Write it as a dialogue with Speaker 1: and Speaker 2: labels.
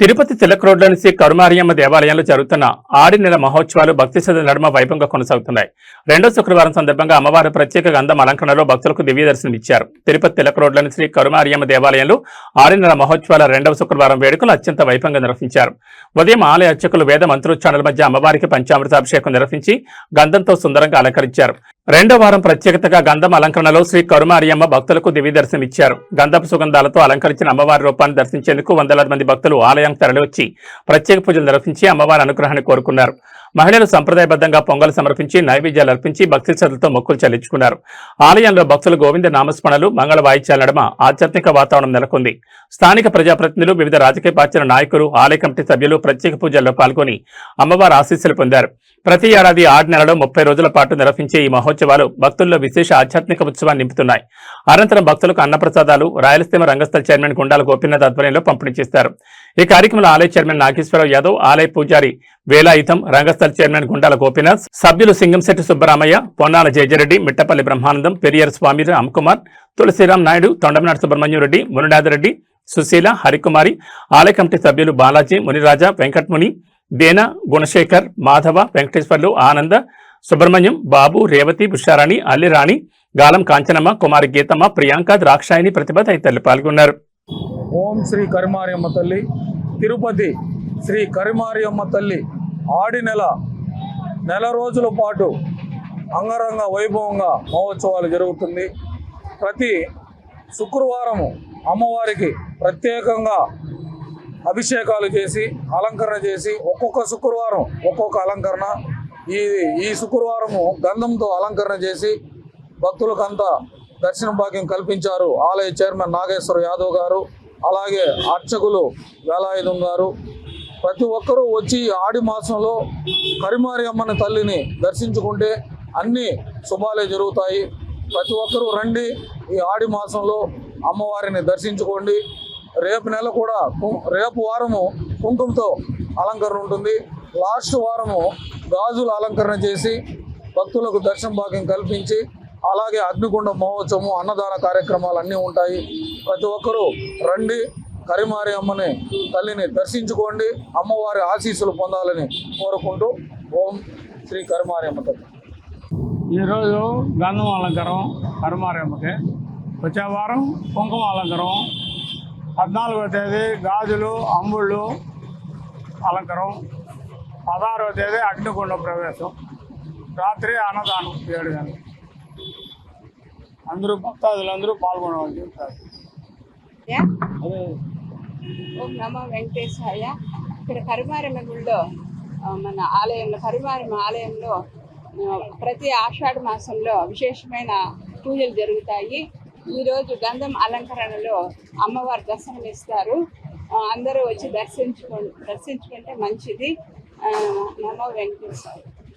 Speaker 1: తిరుపతి తిలక్ రోడ్లోని శ్రీ కరుమారియమ్మ దేవాలయంలో జరుగుతున్న ఆడి నెల మహోత్సవాలు భక్తి శ్రద్ధల నడుమ వైభవంగా కొనసాగుతున్నాయి. రెండో శుక్రవారం సందర్భంగా అమ్మవారి ప్రత్యేక గంధం అలంకరణలో భక్తులకు దివ్య దర్శనం ఇచ్చారు. తిరుపతి తిలక్ రోడ్లోని శ్రీ కరుమారియమ్మ దేవాలయంలో ఆడి నెల మహోత్సవాల రెండవ శుక్రవారం వేడుకలు అత్యంత వైభవంగా నిర్వహించారు. ఉదయం ఆలయ అర్చకులు వేద మంత్రోచ్చారణల మధ్య అమ్మవారికి పంచామృతాభిషేకం నిర్వహించి గంధంతో సుందరంగా అలంకరించారు. రెండో వారం ప్రత్యేకతగా గంధం అలంకరణలో శ్రీ కరుమారియమ్మ భక్తులకు దివ్య దర్శనం ఇచ్చారు. గంధపు సుగంధాలతో అలంకరించిన అమ్మవారి రూపాన్ని దర్శించేందుకు వందలాది మంది భక్తులు ఆలయానికి తరలివచ్చి ప్రత్యేక పూజలు నిర్వహించి అమ్మవారి అనుగ్రహాన్ని కోరుకున్నారు. మహిళలు సంప్రదాయబద్ధంగా పొంగలు సమర్పించి నైవేద్యాలు అర్పించి భక్తి శ్రద్ధలతో మొక్కులు చెల్లించుకున్నారు. ఆలయంలో భక్తులు గోవింద నామస్మరణలు మంగళ వాయిద్యాల నడుమ ఆధ్యాత్మిక వాతావరణం నెలకొంది. స్థానిక ప్రజాప్రతినిధులు, వివిధ రాజకీయ పార్టీల నాయకులు, ఆలయ కమిటీ సభ్యులు ప్రత్యేక పూజల్లో పాల్గొని అమ్మవారి ఆశీస్సులు పొందారు. ప్రతి ఏడాది 6 నెలలో 30 రోజుల పాటు నిర్వహించే ఈ మహోత్సవాలు భక్తుల్లో విశేష ఆధ్యాత్మిక ఉత్సవాన్ని నింపుతున్నాయి. అనంతరం భక్తులకు అన్నప్రసాదాలు రాయలసీమ రంగస్థల చైర్మన్ గుండాల గోపీనాథ్ ఆధ్వర్యంలో పంపిణీ చేస్తారు. ఈ కార్యక్రమంలో ఆలయ చైర్మన్ నాగేశ్వరరావు యాదవ్, ఆలయ పూజారి వేలాయుధం, రంగస్థల చైర్మన్ గుండాల గోపీనాథ్, సభ్యులు సింగంశెట్టి సుబ్బరామయ్య, పొన్నాల జయజరెడ్డి, మిట్టపల్లి బ్రహ్మానందం, పెరియర్ స్వామి రామ్కుమార్, తులసిరామ్ నాయుడు, తొండమనాడు సుబ్రహ్మణ్యం రెడ్డి, మునినాథరెడ్డి, సుశీల, హరికుమారి, ఆలయ కమిటీ సభ్యులు బాలాజీ, మునిరాజా, వెంకట్ముని, దేన, గుణశేఖర్, మాధవ, వెంకటేశ్వర్లు, ఆనంద, సుబ్రహ్మణ్యం, బాబు, రేవతి, బుషారాణి, అల్లిరాణి, గాలం కాంచనమ్మ, కుమారి గీతమ్మ, ప్రియాంక, ద్రాక్షాయిని, ప్రతిభ తదితరులు పాల్గొన్నారు.
Speaker 2: ఓం శ్రీ కరుమారియమ్మ తల్లి. తిరుపతి శ్రీ కరుమారియమ్మ తల్లి ఆడి నెల రోజుల పాటు అంగరంగ వైభవంగా మహోత్సవాలు జరుగుతుంది. ప్రతి శుక్రవారము అమ్మవారికి ప్రత్యేకంగా అభిషేకాలు చేసి అలంకరణ చేసి ఒక్కొక్క శుక్రవారం ఒక్కొక్క అలంకరణ. ఈ శుక్రవారము గంధంతో అలంకరణ చేసి భక్తులకంతా దర్శన భాగ్యం కల్పించారు ఆలయ చైర్మన్ నాగేశ్వర యాదవ్ గారు, అలాగే అర్చకులు వేలాయుధం గారు. ప్రతి ఒక్కరూ వచ్చి ఆడి మాసంలో కరుమారియమ్మని తల్లిని దర్శించుకుంటే అన్ని శుభాలే జరుగుతాయి. ప్రతి ఒక్కరూ రండి, ఈ ఆడి మాసంలో అమ్మవారిని దర్శించుకోండి. రేపు వారము కుంకుమతో అలంకరణ ఉంటుంది. లాస్ట్ వారము గాజుల అలంకరణ చేసి భక్తులకు దర్శన భాగ్యం కల్పించి, అలాగే అగ్నిగుండ మహోత్సవం, అన్నదాన కార్యక్రమాలు అన్నీ ఉంటాయి. ప్రతి ఒక్కరూ రండి, కరుమారియమ్మని తల్లిని దర్శించుకోండి, అమ్మవారి ఆశీస్సులు పొందాలని కోరుకుంటూ ఓం శ్రీ కరుమారియమ్మ తల్లి.
Speaker 3: ఈరోజు గంధం అలంకారం కరుమారియమ్మకి, వచ్చే వారం కుంకుమ అలంకారం, 14వ తేదీ గాజులు అంబుళ్ళు అలంకారం, 16వ తేదీ అగ్నిగుండ ప్రవేశం, రాత్రి అన్నదానం 7 గంటలు. అందరూ భక్తాదులందరూ పాల్గొనవాలని చెప్తారు.
Speaker 4: ఓం నమో వెంకటేశాయ. ఇక్కడ కరుమారియమ్మ గుడిలో మన ఆలయంలో కరుమారియమ్మ ఆలయంలో ప్రతి ఆషాఢ మాసంలో విశేషమైన పూజలు జరుగుతాయి. ఈరోజు గంధం అలంకరణలో అమ్మవారు దర్శనం ఇస్తారు. అందరూ వచ్చి దర్శించుకుంటే మంచిది. నమో వెంకటేశాయ.